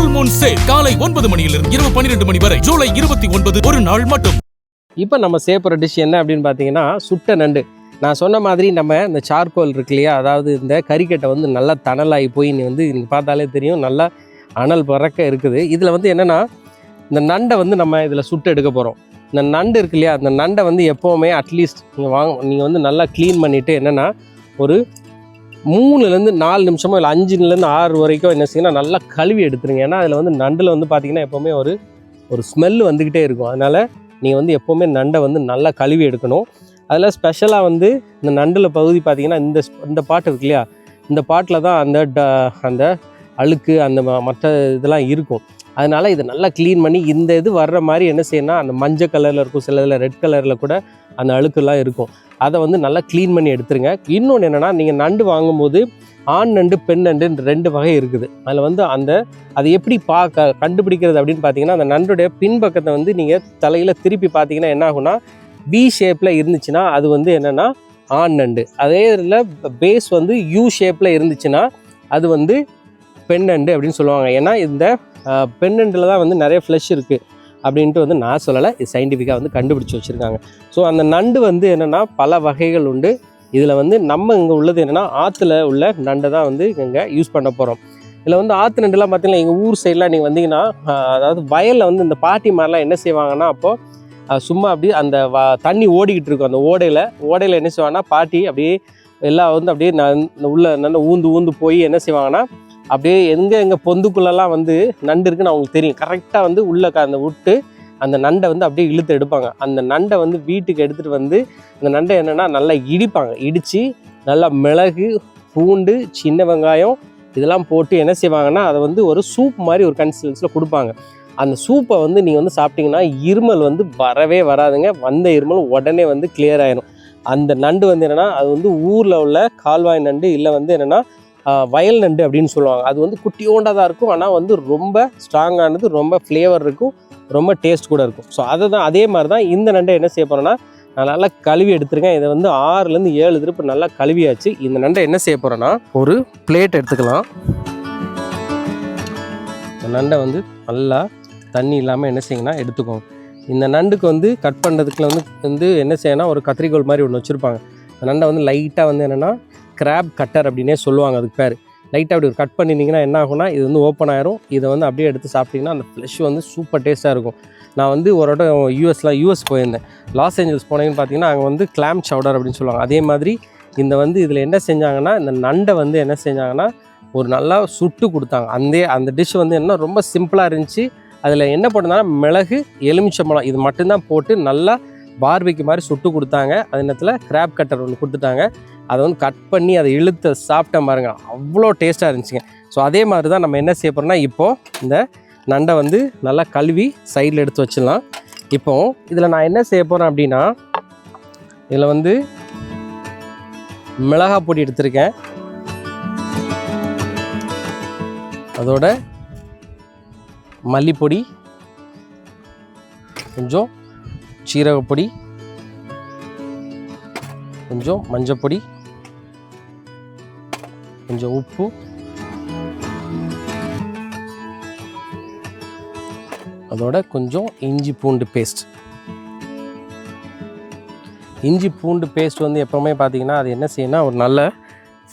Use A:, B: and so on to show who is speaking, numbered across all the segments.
A: Full Moon sale காலை 9 மணியிலிருந்து இரவு 12 மணி வரை ஜூலை 29 ஒரு நாள் மட்டும்.
B: இப்போ நம்ம சேப்புற டிஷ் என்ன அப்படின்னு பார்த்தீங்கன்னா சுட்ட நண்டு. நான் சொன்ன மாதிரி நம்ம இந்த சார்கோல் இருக்கு இல்லையா, அதாவது இந்த கறிக்கட்டை வந்து நல்லா தணலாகி போய் நீங்கள் பார்த்தாலே தெரியும் நல்லா அனல் பறக்க இருக்குது. இதில் வந்து என்னென்னா இந்த நண்டை வந்து நம்ம இதில் சுட்டு எடுக்க போகிறோம். இந்த நண்டு இருக்கு இல்லையா, அந்த நண்டை வந்து எப்போவுமே அட்லீஸ்ட் நீங்கள் வந்து நல்லா க்ளீன் பண்ணிவிட்டு என்னென்னா ஒரு 3லேருந்து 4 நிமிஷமோ இல்லை 5லேருந்து 6 வரைக்கும் என்ன செய்யணும் நல்லா கழுவி எடுத்துருங்க. ஏன்னா அதில் வந்து நண்டில் வந்து பார்த்திங்கன்னா எப்போவுமே ஒரு ஸ்மெல் வந்துக்கிட்டே இருக்கும். அதனால் நீங்கள் வந்து எப்போவுமே நண்டை வந்து நல்லா கழுவி எடுக்கணும். அதில் ஸ்பெஷலாக வந்து இந்த நண்டில் பகுதி பார்த்திங்கன்னா இந்த பாட்டு இருக்கு இல்லையா, இந்த பாட்டில் தான் அந்த அழுக்கு அந்த மற்ற இதெல்லாம் இருக்கும். அதனால் இதை நல்லா க்ளீன் பண்ணி இந்த இது வர்ற மாதிரி என்ன செய்யணும்னா அந்த மஞ்சள் கலரில் இருக்கும், சில இதில் ரெட் கலரில் கூட அந்த அழுக்கெல்லாம் இருக்கும். அதை வந்து நல்லா க்ளீன் பண்ணி எடுத்துருங்க. இன்னொன்று என்னென்னா நீங்கள் நண்டு வாங்கும்போது ஆண் நண்டு பெண் நண்டு 2 வகை இருக்குது. அதில் வந்து அது எப்படி கண்டுபிடிக்கிறது அப்படின்னு பார்த்தீங்கன்னா அந்த நண்டுடைய பின்பக்கத்தை வந்து நீங்கள் தலையில் திருப்பி பார்த்தீங்கன்னா என்ன ஆகுனா பி ஷேப்பில் இருந்துச்சுன்னா அது வந்து என்னென்னா ஆண் நண்டு. அதே இதில் பேஸ் வந்து யூ ஷேப்பில் இருந்துச்சுன்னா அது வந்து பெண் நண்டு அப்படின்னு சொல்லுவாங்க. ஏன்னா இந்த பெண் நண்டில் தான் வந்து நிறைய ஃப்ளஷ் இருக்குது அப்படின்ட்டு வந்து நான் சொல்லலை, இது சயின்டிஃபிக்காக வந்து கண்டுபிடிச்சி வச்சுருக்காங்க. ஸோ அந்த நண்டு வந்து என்னென்னா பல வகைகள் உண்டு. இதில் வந்து நம்ம இங்கே உள்ளது என்னென்னா ஆற்றுல உள்ள நண்டை தான் வந்து இங்கே யூஸ் பண்ண போகிறோம். இதில் வந்து ஆற்று நண்டுலாம் பார்த்திங்கன்னா எங்கள் ஊர் சைடெலாம் நீங்கள் வந்தீங்கன்னா அதாவது வயலில் வந்து இந்த பாட்டி மாதிரிலாம் என்ன செய்வாங்கன்னா அப்போது சும்மா அப்படியே அந்த தண்ணி ஓடிக்கிட்டு இருக்கும். அந்த ஓடையில் என்ன செய்வாங்கன்னா பாட்டி அப்படியே எல்லாம் வந்து அப்படியே உள்ள நல்லா ஊந்து போய் என்ன செய்வாங்கன்னா அப்படியே எங்கே பொந்துக்குள்ளெல்லாம் வந்து நண்டு இருக்குன்னு அவங்களுக்கு தெரியும். கரெக்டாக வந்து உள்ள அந்த விட்டு அந்த நண்டை வந்து அப்படியே இழுத்து எடுப்பாங்க. அந்த நண்டை வந்து வீட்டுக்கு எடுத்துகிட்டு வந்து அந்த நண்டை என்னென்னா நல்லா இடிப்பாங்க. இடித்து நல்லா மிளகு, பூண்டு, சின்ன வெங்காயம் இதெல்லாம் போட்டு என்ன செய்வாங்கன்னா அதை வந்து ஒரு சூப் மாதிரி ஒரு கன்சிஸ்டன்சியில் கொடுப்பாங்க. அந்த சூப்பை வந்து நீங்கள் வந்து சாப்பிட்டிங்கன்னா இருமல் வந்து வரவே வராதுங்க. வந்த இருமல் உடனே வந்து கிளியர் ஆகிடும். அந்த நண்டு வந்து என்னென்னா அது வந்து ஊரில் உள்ள கால்வாய் நண்டு இல்லை வந்து என்னென்னா வயல் நண்டு அப்படின்னு சொல்லுவாங்க. அது வந்து குட்டியோண்டாக தான் இருக்கும், ஆனால் வந்து ரொம்ப ஸ்ட்ராங்கானது, ரொம்ப ஃப்ளேவர் இருக்கும், ரொம்ப டேஸ்ட் கூட இருக்கும். ஸோ அதே மாதிரி தான் இந்த நண்டை என்ன செய்ய போகிறேன்னா நான் நல்லா கழுவி எடுத்துருக்கேன். இதை வந்து 6லேருந்து 7 திருப்பு நல்லா கழுவியாச்சு. இந்த நண்டை என்ன செய்ய போகிறேன்னா ஒரு பிளேட் எடுத்துக்கலாம். இந்த நண்டை வந்து நல்லா தண்ணி இல்லாமல் என்ன செய்யுங்கன்னா எடுத்துக்கோங்க. இந்த நண்டுக்கு வந்து கட் பண்ணுறதுக்குள்ள வந்து என்ன செய்யணும் ஒரு கத்திரிக்கோல் மாதிரி ஒன்று வச்சுருப்பாங்க. இந்த நண்டை வந்து லைட்டாக வந்து என்னென்னா கிராப் கட்டர் அப்படின்னே சொல்லுவாங்க அதுக்கு பேர். லைட்டாக அப்படி ஒரு கட் பண்ணிங்கன்னா என்ன ஆகும்னா இது வந்து ஓப்பன் ஆயிரும். இதை வந்து அப்படியே எடுத்து சாப்பிட்டிங்கன்னா அந்த ஃப்ளஷ் வந்து சூப்பர் டேஸ்ட்டாக இருக்கும். நான் வந்து ஒரு இடம் யூஎஸ் போயிருந்தேன். லாஸ் ஏஞ்சல்ஸ் போனீங்கன்னு பார்த்தீங்கன்னா அங்கே வந்து கிளாம் சவுடர் அப்படின்னு சொல்லுவாங்க. அதே மாதிரி இதில் என்ன செஞ்சாங்கன்னா இந்த நண்டை வந்து என்ன செஞ்சாங்கன்னா ஒரு நல்லா சுட்டு கொடுத்தாங்க. அந்த டிஷ் வந்து என்ன ரொம்ப சிம்பிளாக இருந்துச்சு. அதில் என்ன போட்டிருந்தாங்கன்னா மிளகு, எலுமிச்சம்பழம் இது மட்டும்தான் போட்டு நல்லா பார்பிக்கு மாதிரி சுட்டு கொடுத்தாங்க. அதே நேரத்தில் கிராப் கட்டர் ஒன்று கொடுத்துட்டாங்க. அதை வந்து கட் பண்ணி அதை இழுத்து சாப்பிட்டேன் பாருங்க, அவ்வளோ டேஸ்ட்டாக இருந்துச்சுங்க. ஸோ அதே மாதிரி தான் நம்ம என்ன செய்ய போகிறோம்னா இப்போது இந்த நண்டை வந்து நல்லா கழுவி சைடில் எடுத்து வச்சிடலாம். இப்போது இதில் நான் என்ன செய்ய போகிறேன் அப்படின்னா இதில் வந்து மிளகாய் பொடி எடுத்திருக்கேன், அதோட மல்லிப்பொடி, கொஞ்சம் சீரகப்பொடி, கொஞ்சம் மஞ்சப்பொடி, கொஞ்சம் உப்பு, அதோட கொஞ்சம் இஞ்சி பூண்டு பேஸ்ட். இஞ்சி பூண்டு பேஸ்ட் வந்து எப்போவுமே பார்த்தீங்கன்னா அது என்ன செய்யணும்னா ஒரு நல்ல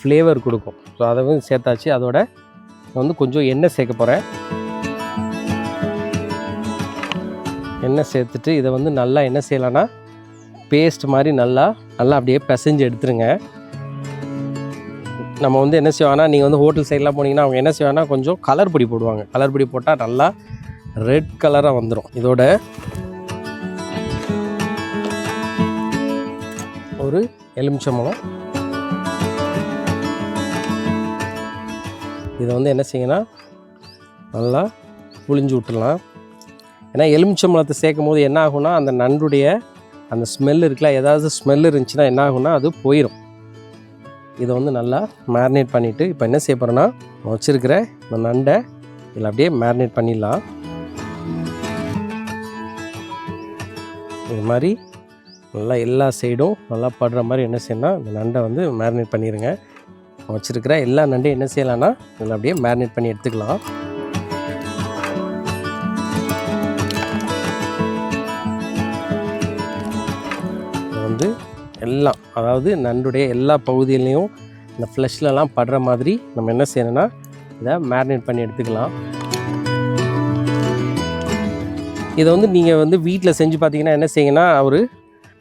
B: ஃப்ளேவர் கொடுக்கும். ஸோ அதை வந்து சேர்த்தாச்சு. அதோட வந்து கொஞ்சம் எண்ணெய் சேர்க்க போகிறேன். எண்ணெய் சேர்த்துட்டு இதை வந்து நல்லா என்ன செய்யலான்னா பேஸ்ட் மாதிரி நல்லா அப்படியே பிசைஞ்சு எடுத்துருங்க. நம்ம வந்து என்ன செய்வாங்கன்னா நீங்கள் வந்து ஹோட்டல் சைட்லாம் போனீங்கன்னா அவங்க என்ன செய்வாங்கன்னா கொஞ்சம் கலர் பொடி போடுவாங்க. கலர் பொடி போட்டால் நல்லா ரெட் கலராக வந்துடும். இதோட ஒரு எலுமிச்சம்பழம், இதை வந்து என்ன செய்யணும்னா நல்லா புழிஞ்சு விட்டுடலாம். ஏன்னா எலுமிச்சம்பழத்தை சேர்க்கும் போது என்ன ஆகும்னா அந்த நண்டுடைய அந்த ஸ்மெல் இருக்குல்ல, ஏதாவது ஸ்மெல் இருந்துச்சுன்னா என்ன ஆகும்னா அது போயிடும். இதை வந்து நல்லா மேரினேட் பண்ணிவிட்டு இப்போ என்ன செய்ய போகிறேன்னா வச்சுருக்கிற இந்த நண்டை இதில் அப்படியே மேரினேட் பண்ணிடலாம். இது மாதிரி நல்லா எல்லா சைடும் நல்லா படுற மாதிரி என்ன செய்யணும்னா இந்த நண்டை வந்து மேரினேட் பண்ணிடுங்க. வச்சுருக்கிற எல்லா நண்டையும் என்ன செய்யலாம்னா இதில் அப்படியே மேரினேட் பண்ணி எடுத்துக்கலாம். எல்லாம், அதாவது நண்டுடைய எல்லா பகுதியிலையும் இந்த ஃப்ளஷ்லலாம் படுற மாதிரி நம்ம என்ன செய்யணும்னா இதை மேரினேட் பண்ணி எடுத்துக்கலாம். இதை வந்து நீங்கள் வந்து வீட்டில் செஞ்சு பார்த்தீங்கன்னா என்ன செய்யுங்கன்னா ஒரு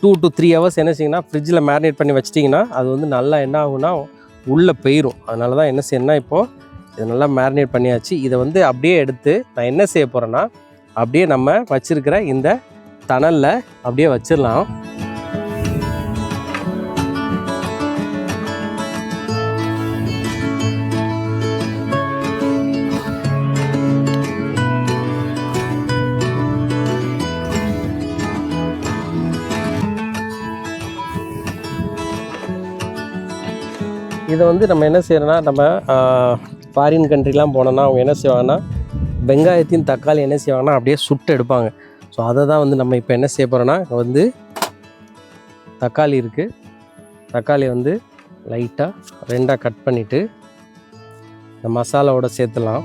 B: 2 to 3 ஹவர்ஸ் என்ன செய்யுங்கன்னா ஃப்ரிட்ஜில் மேரினேட் பண்ணி வச்சிட்டிங்கன்னா அது வந்து நல்லா என்ன ஆகும்னா உள்ளே போயிடும். அதனால தான் என்ன செய்யணும்னா இப்போது இது நல்லா மேரினேட் பண்ணியாச்சு. இதை வந்து அப்படியே எடுத்து நான் என்ன செய்ய போகிறேன்னா அப்படியே நம்ம வச்சுருக்கிற இந்த தணலில் அப்படியே வச்சிடலாம். இதை வந்து நம்ம என்ன செய்யறோம்னா நம்ம ஃபாரின் கண்ட்ரிலாம் போனோம்னா அவங்க என்ன செய்வாங்கன்னா வெங்காயத்தையும் தக்காளி என்ன செய்வாங்கன்னா அப்படியே சுட்டு எடுப்பாங்க. ஸோ அதை தான் வந்து நம்ம இப்போ என்ன செய்ய போகிறோன்னா வந்து தக்காளி இருக்குது, தக்காளி வந்து லைட்டாக 2ஆக கட் பண்ணிவிட்டு இந்த மசாலாவோட சேர்த்துலாம்.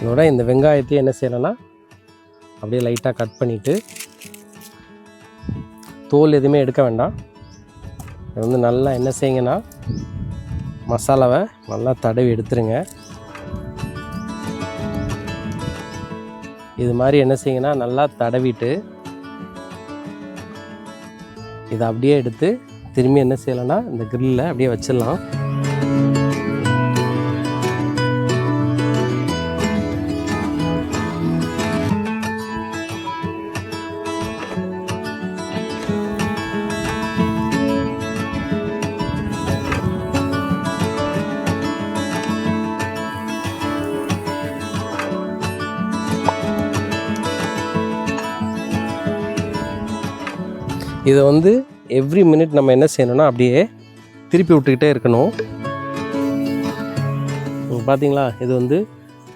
B: இதோட இந்த வெங்காயத்தையும் என்ன செய்யணும்னா அப்படியே லைட்டாக கட் பண்ணிவிட்டு தோல் எதுவுமே எடுக்க வேண்டாம். இது வந்து நல்லா என்ன செய்யுங்கன்னா மசாலாவை நல்லா தடவி எடுத்துருங்க. இது மாதிரி என்ன செய்யுங்கன்னா நல்லா தடவிட்டு இதை அப்படியே எடுத்து திரும்பி என்ன செய்யலைன்னா இந்த கிரில்லில் அப்படியே வச்சிடலாம். இதை வந்து எவ்ரி மினிட் நம்ம என்ன செய்யணும்னா அப்படியே திருப்பி விட்டுக்கிட்டே இருக்கணும். பார்த்தீங்களா, இது வந்து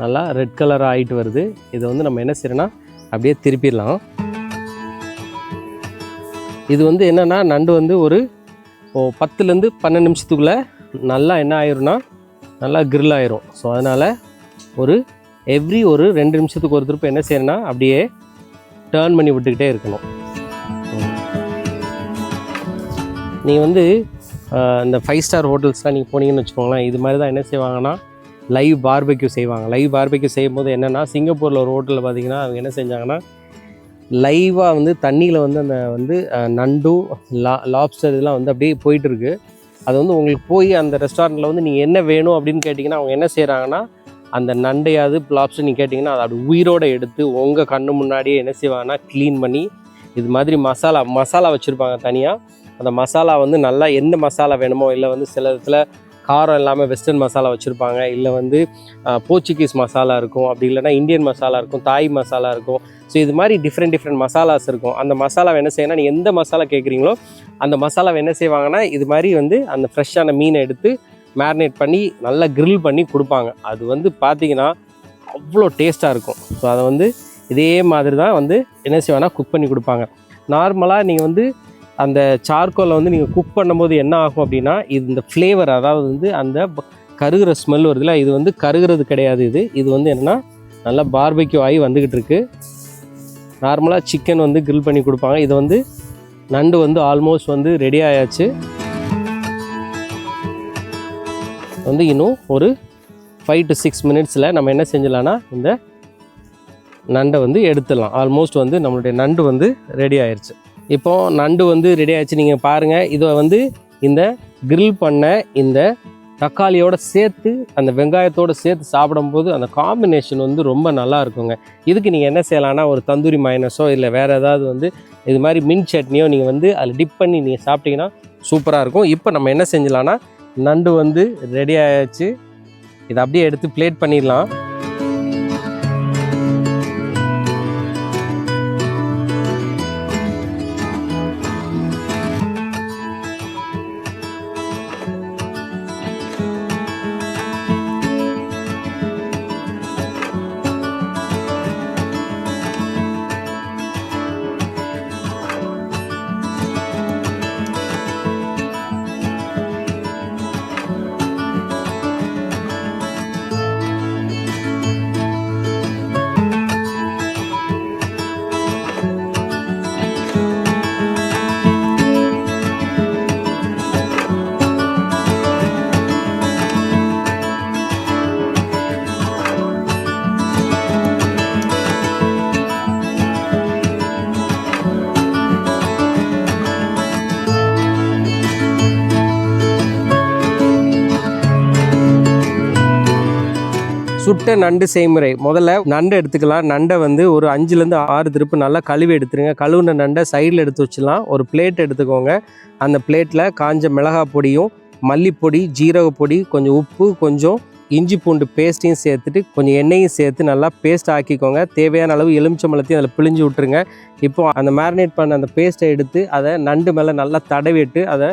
B: நல்லா ரெட் கலராக ஆகிட்டு வருது. இதை வந்து நம்ம என்ன செய்யணும்னா அப்படியே திருப்பிடலாம். இது வந்து என்னென்னா நண்டு வந்து ஒரு 10லேருந்து 12 நிமிஷத்துக்குள்ளே நல்லா என்ன ஆயிரும்னா நல்லா கிரில் ஆயிரும். ஸோ அதனால் ஒரு 2 நிமிஷத்துக்கு ஒரு திருப்பி என்ன செய்யணும்னா அப்படியே டர்ன் பண்ணி விட்டுக்கிட்டே இருக்கணும். நீங்கள் வந்து இந்த 5 ஸ்டார் ஹோட்டல்ஸ்லாம் நீங்கள் போனீங்கன்னு வச்சுக்கோங்களேன், இது மாதிரி தான் என்ன செய்வாங்கன்னா லைவ் பார்பெக்யூ செய்வாங்க. லைவ் பார்பெக்யூ செய்யும் போது என்னென்னா சிங்கப்பூரில் ஒரு ஹோட்டலில் பார்த்திங்கன்னா அவங்க என்ன செஞ்சாங்கன்னா லைவாக வந்து தண்ணியில் வந்து அந்த வந்து நண்டு லாப்ஸ்டர் இதெல்லாம் வந்து அப்படியே போயிட்டுருக்கு. அது வந்து உங்களுக்கு போய் அந்த ரெஸ்டாரண்ட்டில் வந்து நீங்கள் என்ன வேணும் அப்படின்னு கேட்டிங்கன்னா அவங்க என்ன செய்கிறாங்கன்னா அந்த நண்டையாவது லாப்ஸ்டர் நீங்கள் கேட்டிங்கன்னா அதை அப்படி உயிரோடு எடுத்து உங்கள் கண்ணு முன்னாடியே என்ன செய்வாங்கன்னா க்ளீன் பண்ணி இது மாதிரி மசாலா வச்சுருப்பாங்க தனியாக. அந்த மசாலா வந்து நல்லா எந்த மசாலா வேணுமோ, இல்லை வந்து சில இடத்துல காரம் இல்லாமல் வெஸ்டர்ன் மசாலா வச்சுருப்பாங்க, இல்லை வந்து போர்ச்சுகீஸ் மசாலா இருக்கும், அப்படி இல்லைனா இந்தியன் மசாலா இருக்கும், தாய் மசாலா இருக்கும். ஸோ இது மாதிரி டிஃப்ரெண்ட் மசாலாஸ் இருக்கும். அந்த மசாலாவை என்ன செய்யணும், நீங்கள் எந்த மசாலா கேட்குறீங்களோ அந்த மசாலாவை என்ன செய்வாங்கன்னா இது மாதிரி வந்து அந்த ஃப்ரெஷ்ஷான மீனை எடுத்து மேரினேட் பண்ணி நல்லா கிரில் பண்ணி கொடுப்பாங்க. அது வந்து பார்த்திங்கன்னா அவ்வளோ டேஸ்ட்டாக இருக்கும். ஸோ அதை வந்து இதே மாதிரி தான் வந்து என்ன செய்வாங்கன்னா குக் பண்ணி கொடுப்பாங்க. நார்மலாக நீங்கள் வந்து அந்த சார்கோலை வந்து நீங்கள் குக் பண்ணும்போது என்ன ஆகும் அப்படின்னா இந்த ஃப்ளேவர், அதாவது வந்து அந்த கருகிற ஸ்மெல் வருதுல்ல, இது வந்து கருகிறது கிடையாது. இது வந்து என்னென்னா நல்லா பார்பெக்யூ ஆகி வந்துக்கிட்டு இருக்கு. நார்மலாக சிக்கன் வந்து கிரில் பண்ணி கொடுப்பாங்க. இது வந்து நண்டு வந்து ஆல்மோஸ்ட் வந்து ரெடி ஆயாச்சு. வந்து இன்னும் ஒரு 5 to 6 மினிட்ஸில் நம்ம என்ன செஞ்சிடலான்னா இந்த நண்டை வந்து எடுத்துடலாம். ஆல்மோஸ்ட் வந்து நம்மளுடைய நண்டு வந்து ரெடி ஆயிடுச்சு. இப்போது நண்டு வந்து ரெடி ஆகிடுச்சு. நீங்கள் பாருங்கள், இதை வந்து இந்த கிரில் பண்ண இந்த தக்காளியோடு சேர்த்து அந்த வெங்காயத்தோடு சேர்த்து சாப்பிடும்போது அந்த காம்பினேஷன் வந்து ரொம்ப நல்லா இருக்குங்க. இதுக்கு நீங்கள் என்ன செய்யலாம்னா ஒரு தந்தூரி மைனஸோ இல்லை வேறு ஏதாவது வந்து இது மாதிரி மின் சட்னியோ நீங்கள் வந்து அதில் டிப் பண்ணி நீங்கள் சாப்பிட்டீங்கன்னா சூப்பராக இருக்கும். இப்போ நம்ம என்ன செஞ்சலாம்னா நண்டு வந்து ரெடி ஆயாச்சு. இதை அப்படியே எடுத்து பிளேட் பண்ணிடலாம். சுட்ட நண்டு செய்முறை. முதல்ல நண்டை எடுத்துக்கலாம். நண்டை வந்து ஒரு 5லேருந்து 6 திருப்பு நல்லா கழுவி எடுத்துருங்க. கழுவுன நண்டை சைடில் எடுத்து வச்சிடலாம். ஒரு பிளேட் எடுத்துக்கோங்க. அந்த பிளேட்டில் காஞ்ச மிளகாய் பொடியும், மல்லிப்பொடி, ஜீரக பொடி, கொஞ்சம் உப்பு, கொஞ்சம் இஞ்சி பூண்டு பேஸ்ட்டையும் சேர்த்துட்டு கொஞ்சம் எண்ணெயும் சேர்த்து நல்லா பேஸ்ட் ஆக்கிக்கோங்க. தேவையான அளவு எலுமிச்சம்பழத்தையும் அதில் பிழிஞ்சு விட்டுருங்க. இப்போது அந்த மேரினேட் பண்ண அந்த பேஸ்ட்டை எடுத்து அதை நண்டு மேலே நல்லா தடவிட்டு அதை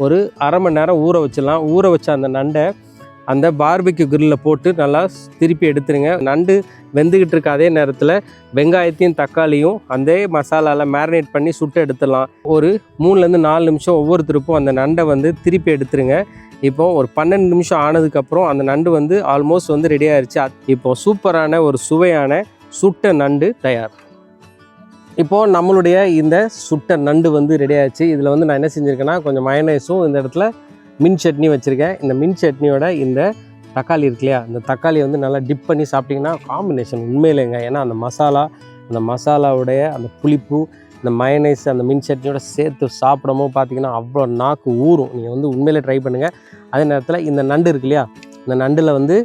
B: ஒரு அரை மணி நேரம் ஊற வச்சிடலாம். ஊற வச்ச அந்த நண்டை அந்த பார்பிக்யூ கிரில்லில் போட்டு நல்லா திருப்பி எடுத்துருங்க. நண்டு வெந்துக்கிட்டு இருக்க அதே நேரத்தில் வெங்காயத்தையும் தக்காளியும் அதே மசாலாவில் மேரினேட் பண்ணி சுட்டு எடுத்துடலாம். ஒரு 3லேருந்து 4 நிமிஷம் ஒவ்வொரு திருப்பும் அந்த நண்டை வந்து திருப்பி எடுத்துருங்க. இப்போ ஒரு 12 நிமிஷம் ஆனதுக்கப்புறம் அந்த நண்டு வந்து ஆல்மோஸ்ட் வந்து ரெடி ஆயிடுச்சு. இப்போது சூப்பரான ஒரு சுவையான சுட்ட நண்டு தயார். இப்போது நம்மளுடைய இந்த சுட்ட நண்டு வந்து ரெடி ஆயிடுச்சு. இதில் வந்து நான் என்ன செஞ்சுருக்கேன்னா கொஞ்சம் மயனேஸும் இந்த இடத்துல மின் சட்னி வச்சுருக்கேன். இந்த மின் சட்னியோட இந்த தக்காளி இருக்கு இல்லையா, இந்த தக்காளியை வந்து நல்லா டிப் பண்ணி சாப்பிட்டிங்கன்னா காம்பினேஷன் உண்மையிலேங்க. ஏன்னா அந்த மசாலாவுடைய அந்த புளிப்பு, இந்த மயனைஸ், அந்த மின் சட்னியோட சேர்த்து சாப்பிடும்போது பார்த்திங்கன்னா அவ்வளோ நாக்கு ஊறும். நீங்கள் வந்து உண்மையிலே ட்ரை பண்ணுங்கள். அதே நேரத்தில் இந்த நண்டு இருக்கு இல்லையா, இந்த நண்டில் வந்து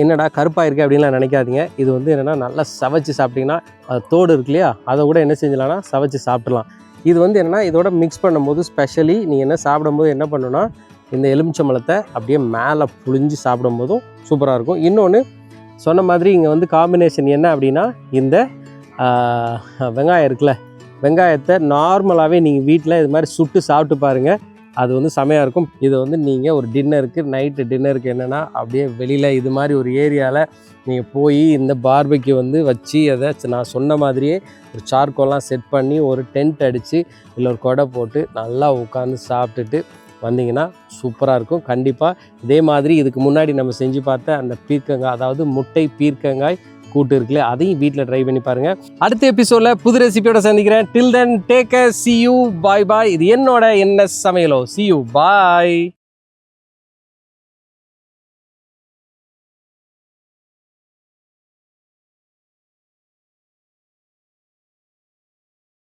B: என்னடா கருப்பாக இருக்குது அப்படின்லாம் நினைக்காதீங்க. இது வந்து என்னென்னா நல்லா சவைச்சு சாப்பிட்டிங்கன்னா அது தோடு இருக்கு இல்லையா, அதை கூட என்ன செஞ்சலாம்னா சவைச்சு சாப்பிட்லாம். இது வந்து என்னென்னா இதோட மிக்ஸ் பண்ணும்போது ஸ்பெஷலி நீங்கள் என்ன சாப்பிடும்போது என்ன பண்ணணும்னா இந்த எலுமிச்சம்பழத்தை அப்படியே மேலே புழிஞ்சு சாப்பிடும்போதும் சூப்பராக இருக்கும். இன்னொன்று சொன்ன மாதிரி இங்கே வந்து காம்பினேஷன் என்ன அப்படின்னா இந்த வெங்காயம் இருக்குல்ல, வெங்காயத்தை நார்மலாகவே நீங்கள் வீட்டில் இது மாதிரி சுட்டு சாப்பிட்டு பாருங்கள். அது வந்து செமையாக இருக்கும். இது வந்து நீங்கள் ஒரு நைட்டு டின்னருக்கு என்னென்னா அப்படியே வெளியில் இது மாதிரி ஒரு ஏரியாவில் நீங்கள் போய் இந்த பார்பிக்யூ வந்து வச்சு அதை நான் சொன்ன மாதிரியே ஒரு சார்கோல்லாம் செட் பண்ணி ஒரு டென்ட் அடித்து இல்லை ஒரு கொடை போட்டு நல்லா உட்காந்து சாப்பிட்டுட்டு வந்தீங்கன்னா சூப்பராக இருக்கும். கண்டிப்பாக இதே மாதிரி இதுக்கு முன்னாடி நம்ம செஞ்சு பார்த்த அந்த பீர்க்கங்காய், அதாவது முட்டை பீர்க்கங்காய் கூட்டு இருக்குல்ல, அதையும் வீட்டில் ட்ரை பண்ணி பாருங்கள். அடுத்த எபிசோடில் புது ரெசிபியோட சந்திக்கிறேன். Till then take care, see you, bye bye. இது என்னோட என்ன சமையலோ. see you, bye.